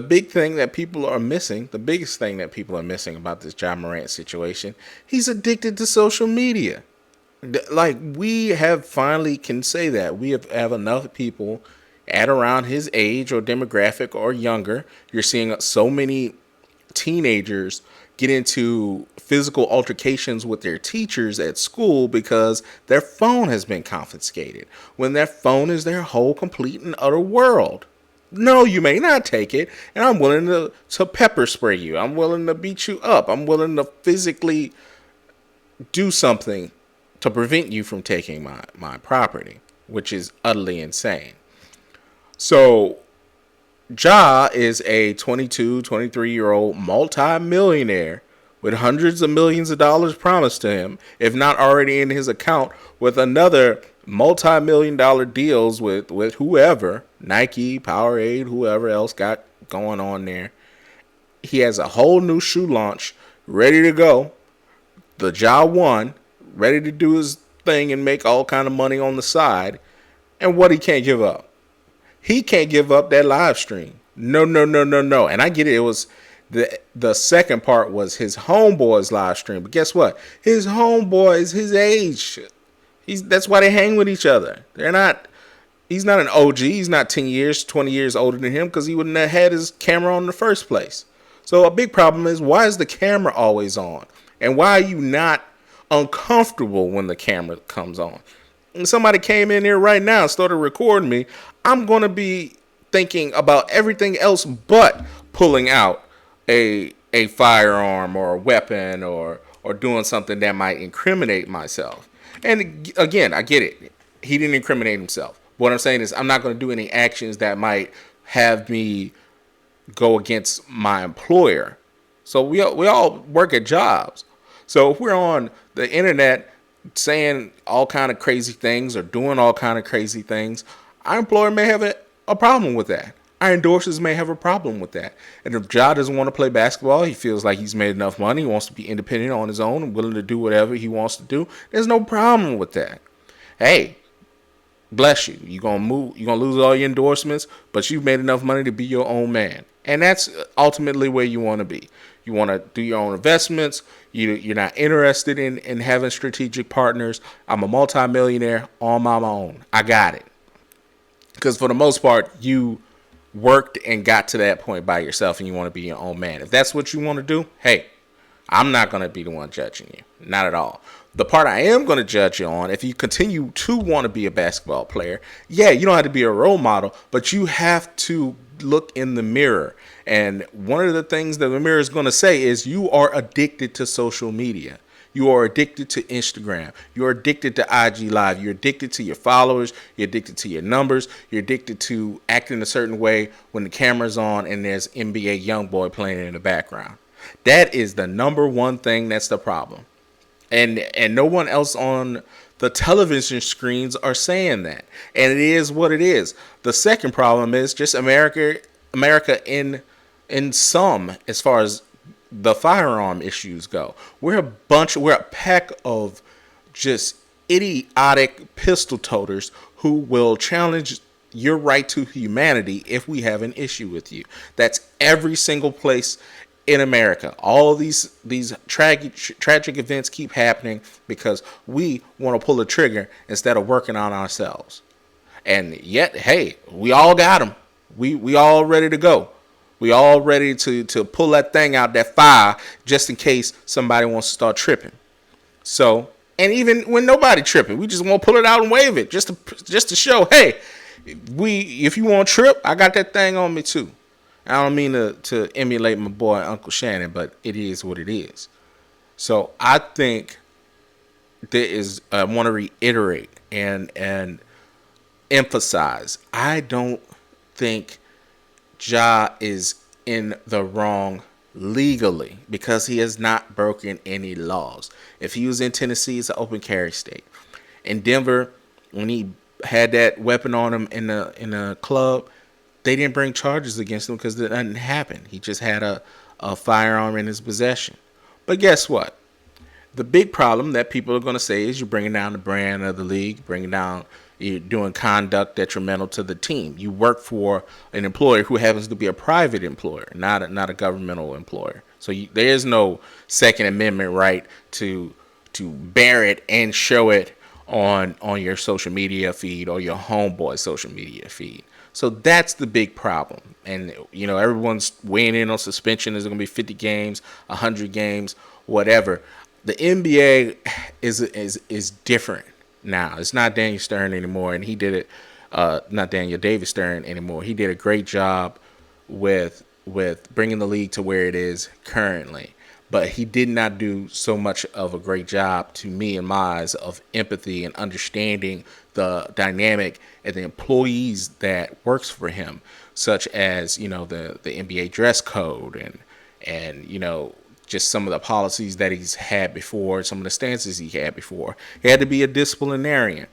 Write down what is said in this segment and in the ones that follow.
big thing that people are missing, the biggest thing that people are missing about this Ja Morant situation, he's addicted to social media. Like, we have finally can say that we have enough people at around his age or demographic or younger. You're seeing so many teenagers get into physical altercations with their teachers at school because their phone has been confiscated, when their phone is their whole complete and utter world. No, you may not take it, and I'm willing to pepper spray you. I'm willing to beat you up. I'm willing to physically do something to prevent you from taking my property, which is utterly insane. So Ja is a 22, 23-year-old multi-millionaire with hundreds of millions of dollars promised to him, if not already in his account, with another multi-million dollar deals with whoever, Nike, Powerade, whoever else got going on there. He has a whole new shoe launch ready to go. The Ja 1, ready to do his thing and make all kind of money on the side. And what he can't give up? He can't give up that live stream. No, no, no, no, no. And I get it. It was the second part was his homeboy's live stream. But guess what? His homeboy is his age. That's why they hang with each other. They're not. He's not an OG. He's not 10 years, 20 years older than him because he wouldn't have had his camera on in the first place. So a big problem is, why is the camera always on? And why are you not uncomfortable when the camera comes on? And somebody came in here right now and started recording me, I'm going to be thinking about everything else but pulling out a firearm or a weapon or doing something that might incriminate myself. And again, I get it. He didn't incriminate himself. What I'm saying is, I'm not going to do any actions that might have me go against my employer. So we all work at jobs. So if we're on the internet saying all kind of crazy things or doing all kind of crazy things, our employer may have a problem with that. Our endorsers may have a problem with that. And if Ja doesn't want to play basketball, he feels like he's made enough money, he wants to be independent on his own and willing to do whatever he wants to do, there's no problem with that. Hey, bless you. You're going to lose all your endorsements, but you've made enough money to be your own man. And that's ultimately where you want to be. You want to do your own investments. You're not interested in having strategic partners. I'm a multimillionaire on my own. I got it. Because for the most part, you worked and got to that point by yourself, and you want to be your own man. If that's what you want to do, hey, I'm not going to be the one judging you. Not at all. The part I am going to judge you on, if you continue to want to be a basketball player, yeah, you don't have to be a role model, but you have to look in the mirror. And one of the things that the mirror is going to say is, you are addicted to social media. You are addicted to Instagram. You're addicted to IG Live. You're addicted to your followers. You're addicted to your numbers. You're addicted to acting a certain way when the camera's on and there's NBA YoungBoy playing in the background. That is the number one thing that's the problem. And no one else on the television screens are saying that. And it is what it is. The second problem is just America in sum, as far as the firearm issues go. We're a pack of just idiotic pistol toters who will challenge your right to humanity if we have an issue with you. That's every single place in America. All these tragic events keep happening because we want to pull the trigger instead of working on ourselves. And yet, hey, we all got them. We all ready to go. We all ready to pull that thing out, that fire, just in case somebody wants to start tripping. So, and even when nobody tripping, we just want to pull it out and wave it just to show, hey, if you want to trip, I got that thing on me too. I don't mean to emulate my boy Uncle Shannon, but it is what it is. So I think I want to reiterate and emphasize, I don't think Ja is in the wrong legally because he has not broken any laws. If he was in Tennessee, it's an open carry state. In Denver, when he had that weapon on him in the club, they didn't bring charges against him because nothing happened. He just had a firearm in his possession. But guess what? The big problem that people are going to say is, you're bringing down the brand of the league, bringing down You're doing conduct detrimental to the team. You work for an employer who happens to be a private employer, not a governmental employer. So there is no Second Amendment right to bear it and show it on your social media feed or your homeboy social media feed. So that's the big problem. And everyone's weighing in on suspension. Is it going to be 50 games, 100 games, whatever? The NBA is different now. It's not Daniel Stern anymore, and he did it. Not Daniel David Stern anymore. He did a great job with bringing the league to where it is currently. But he did not do so much of a great job, to me, in my eyes, of empathy and understanding the dynamic and the employees that works for him, such as the NBA dress code and just some of the policies that he's had before, some of the stances he had before. He had to be a disciplinarian.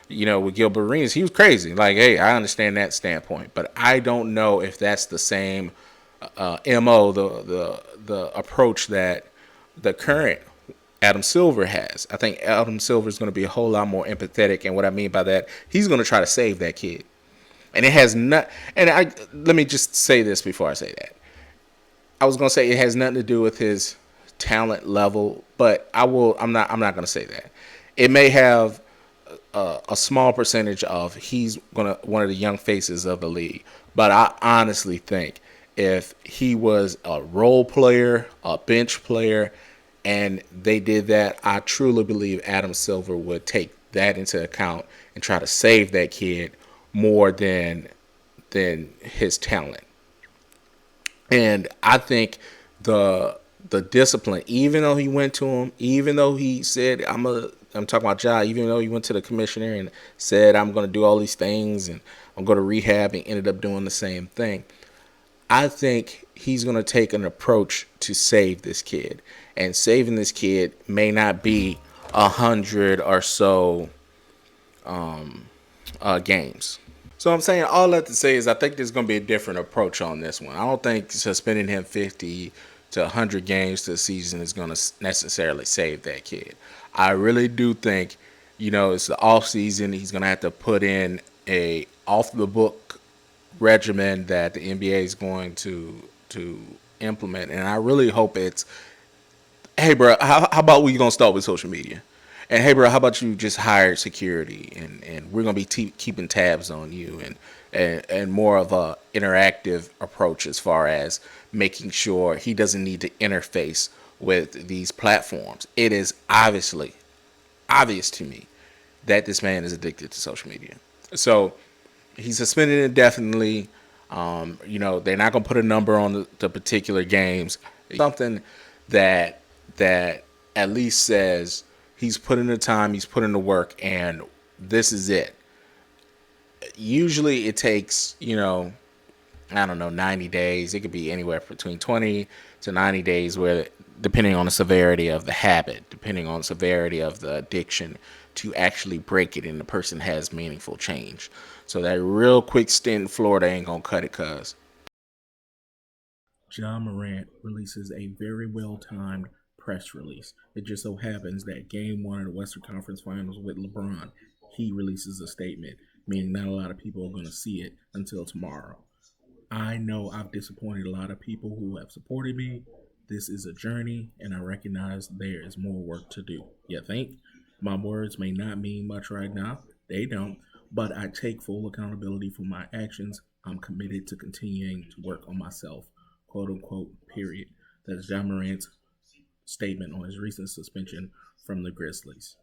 With Gilbert Arenas, he was crazy. Like, hey, I understand that standpoint, but I don't know if that's the same mo, the approach that the current Adam Silver has. I think Adam Silver is going to be a whole lot more empathetic, and what I mean by that, he's going to try to save that kid. And it has not. And let me just say this before I say that. I was going to say it has nothing to do with his talent level, but I'm not going to say that. It may have a small percentage of he's one of the young faces of the league, but I honestly think if he was a role player, a bench player, and they did that, I truly believe Adam Silver would take that into account and try to save that kid more than his talent. And I think the discipline, even though he went to him, even though he said, I'm talking about Ja, even though he went to the commissioner and said, I'm going to do all these things and I'm going to rehab, and ended up doing the same thing. I think he's going to take an approach to save this kid. And saving this kid may not be 100 or so games. So I'm saying all that to say is I think there's going to be a different approach on this one. I don't think suspending him 50 to 100 games to the season is going to necessarily save that kid. I really do think, it's the off season. He's going to have to put in a off the book regimen that the NBA is going to implement, and I really hope it's, hey bro, how about we gonna start with social media, and hey bro, how about you just hire security, and we're gonna be keeping tabs on you, and more of a interactive approach as far as making sure he doesn't need to interface with these platforms. It is obvious to me that this man is addicted to social media. So he's suspended indefinitely. They're not going to put a number on the particular games. Something that at least says he's put in the time, he's put in the work, and this is it. Usually it takes, I don't know, 90 days. It could be anywhere between 20 to 90 days, where depending on the severity of the habit, depending on the severity of the addiction, to actually break it and the person has meaningful change. So that real quick stint in Florida ain't gonna cut it, cuz. Ja Morant releases a very well-timed press release. It just so happens that Game 1 of the Western Conference Finals with LeBron, he releases a statement, meaning not a lot of people are going to see it until tomorrow. I know I've disappointed a lot of people who have supported me. This is a journey, and I recognize there is more work to do. You think? My words may not mean much right now. They don't. But I take full accountability for my actions. I'm committed to continuing to work on myself, quote unquote, period. That is Ja Morant's statement on his recent suspension from the Grizzlies.